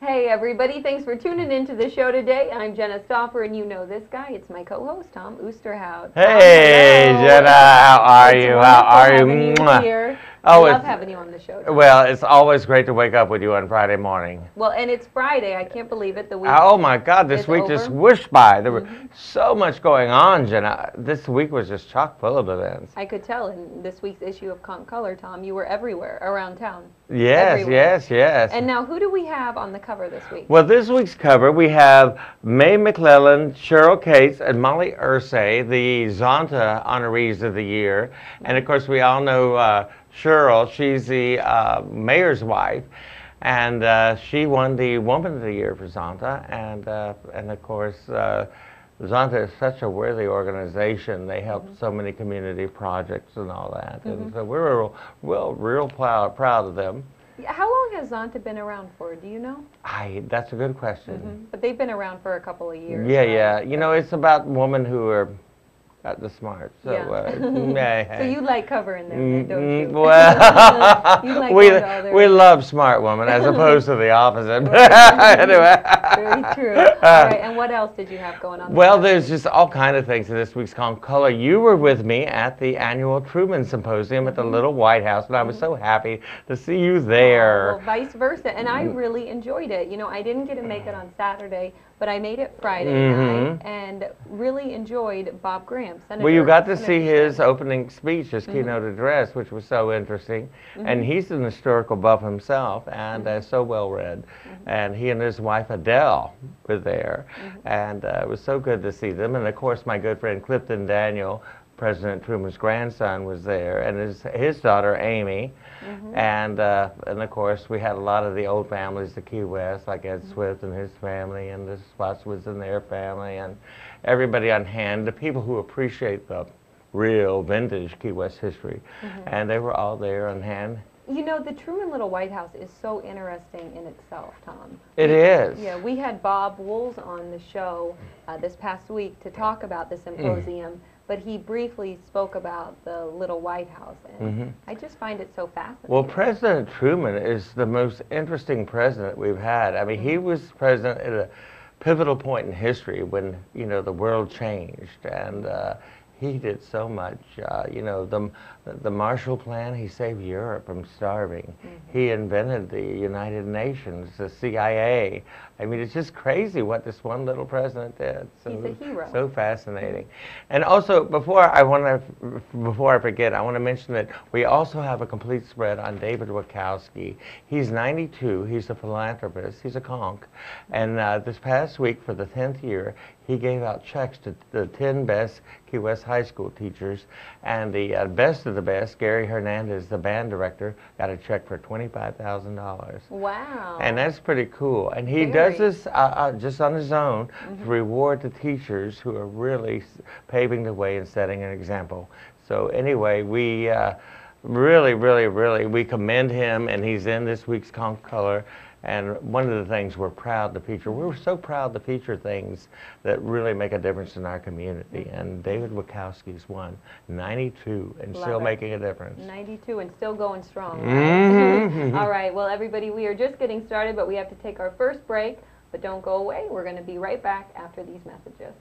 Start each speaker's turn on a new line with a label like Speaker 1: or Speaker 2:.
Speaker 1: Hey everybody, thanks for tuning into the show today. I'm Jenna Stauffer and you know this guy. It's my co-host, Tom Oosterhout.
Speaker 2: Hey
Speaker 1: Tom,
Speaker 2: Jenna, how are you? How are you?
Speaker 1: having you
Speaker 2: Mwah.
Speaker 1: here.
Speaker 2: Oh,
Speaker 1: I love having you on the show, Tom.
Speaker 2: well, it's always great to wake up with you on Friday morning.
Speaker 1: Well, and it's Friday. I can't believe it. The week
Speaker 2: Oh my God, this
Speaker 1: is
Speaker 2: week
Speaker 1: over.
Speaker 2: just whooshed by. There was so much going on, Jenna. This week was just chock full of events.
Speaker 1: I could tell in this week's issue of Conch Color, Tom, you were everywhere around town.
Speaker 2: Yes,
Speaker 1: Everywhere.
Speaker 2: yes.
Speaker 1: And now, who do we have on the cover this week?
Speaker 2: Well, this week's cover, we have Mae McClellan, Cheryl Cates, and Molly Ursay, the Zonta honorees of the year. And of course, we all know Cheryl. She's the mayor's wife. And she won the Woman of the Year for Zonta. And of course, Zonta is such a worthy organization. They help so many community projects and all that. And so we're real proud of them.
Speaker 1: How long has Zonta been around for? Do you know?
Speaker 2: That's a good question.
Speaker 1: But they've been around for a couple of years.
Speaker 2: Yeah,
Speaker 1: right?
Speaker 2: yeah. You know, it's about women who are not the smart. So,
Speaker 1: So you like covering them, then, don't you?
Speaker 2: Well,
Speaker 1: You like going to all their
Speaker 2: we love smart women as opposed to the opposite. Anyway.
Speaker 1: Very true. All right, and what else did you have going on?
Speaker 2: Well, there's just all kind of things in this week's Conch Color. You were with me at the annual Truman Symposium at the Little White House, and I was so happy to see you there.
Speaker 1: Well, vice versa, and I really enjoyed it. You know, I didn't get to make it on Saturday, but I made it Friday night, and really enjoyed Bob Graham.
Speaker 2: Well, you got to see his opening speech, his keynote address, which was so interesting. And he's an historical buff himself, and so well read. And he and his wife Adele were there, and it was so good to see them. And of course, my good friend Clifton Daniel, President Truman's grandson, was there, and his daughter Amy. And of course, we had a lot of the old families, the Key West, like Ed Swift and his family, and the Spotswoods and their family, and everybody on hand, the people who appreciate the real vintage Key West history. And they were all there on hand.
Speaker 1: You know, the Truman Little White House is so interesting in itself, Tom.
Speaker 2: It is.
Speaker 1: Yeah, we had Bob Wool's on the show this past week to talk about the symposium, but he briefly spoke about the Little White House, and I just find it so fascinating.
Speaker 2: Well, President Truman is the most interesting president we've had. I mean, he was president at a pivotal point in history when, you know, the world changed, and he did so much. You know, the Marshall Plan, he saved Europe from starving. He invented the United Nations, the CIA. I mean, it's just crazy what this one little president did. So,
Speaker 1: he's a hero.
Speaker 2: So fascinating. And also, before I forget, I want to mention that we also have a complete spread on David Wachowski. He's 92. He's a philanthropist. He's a conch. And this past week, for the 10th year, he gave out checks to the 10 best Key West high school teachers. And the best of the best, Gary Hernandez, the band director, got a check for $25,000.
Speaker 1: Wow.
Speaker 2: And that's pretty cool. And he does this just on his own to reward the teachers who are really paving the way and setting an example. So anyway, we really, we commend him, and he's in this week's Conch Color. And one of the things we're proud to feature, we're so proud to feature things that really make a difference in our community. And David Wachowski's one, 92, and still making a difference.
Speaker 1: 92 and still going strong. Right? All right, well, everybody, we are just getting started, but we have to take our first break. But don't go away. We're going to be right back after these messages.